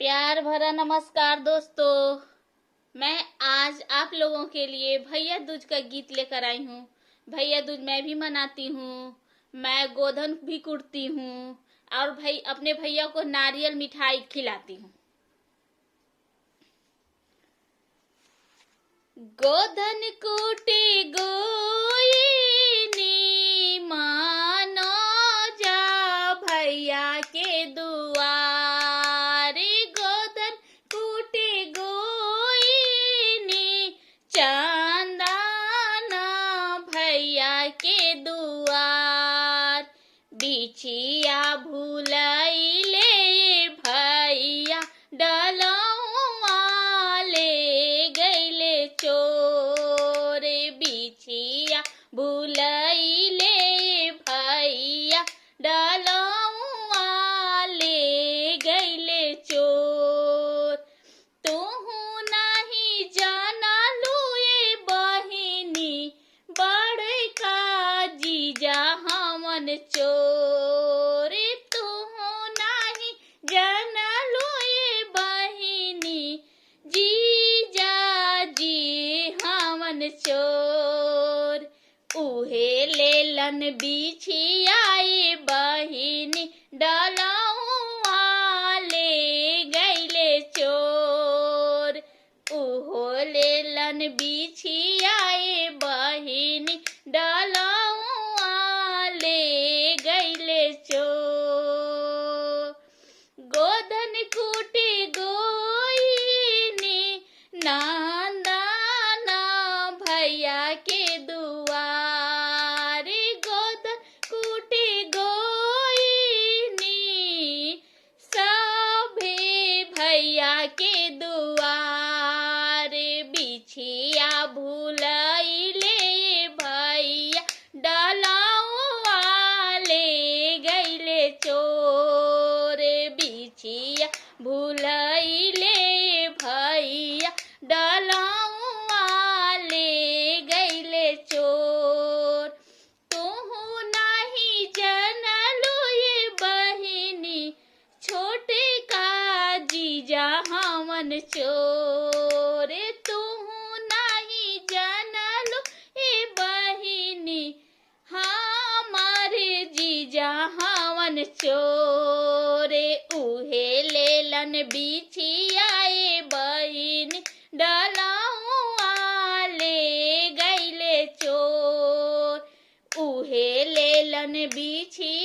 प्यार भरा नमस्कार दोस्तों। मैं आज आप लोगों के लिए भैया दूज का गीत लेकर आई हूँ। भैया दूज मैं भी मनाती हूँ, मैं गोधन भी कुटती हूँ और अपने भैया को नारियल मिठाई खिलाती हूँ। गोधन कुटे गोइनी मानो जा भैया के दुआरे। गोधन कुटे गोइनी चंदना भैया के दुआर। बिछिया भूलैले भैया डलौआ ले गैले चोर। बिछिया भूलैले भैया डलौआ ले गैले चोर। तुहू नहीं जानलू ये बहिनी बड़का जीजा हमन चोर। तुहू नहीं जानलू ये बहिनी जीजा जी हमन चोर। उहे लेलन बिछियाए बहिनी डलौआ ले गैले चोर। उहो लेलन बिछियाए बहिनी डलौआ ले गैले चोर। गोधन कुटी गोइनी नंदना भैया के दुआर। गोधन कुटी गोइनी सभे भैया के दुआर। बिछिया भूलैले भैया डलौआ ले गैले चोर। बिछिया भूलैले भैया डलौआ ले गैले चोर। तुहू नहीं जानलू ये बहिनी छोटे का जीजा हमन चोर। तुहू नहीं जानलू ये बहिनी हमारे जीजा हमन चोर। उहे लेलन बिछियाए बहिनी डलौआ ले गैले चोर। उहे लेलन बिछिया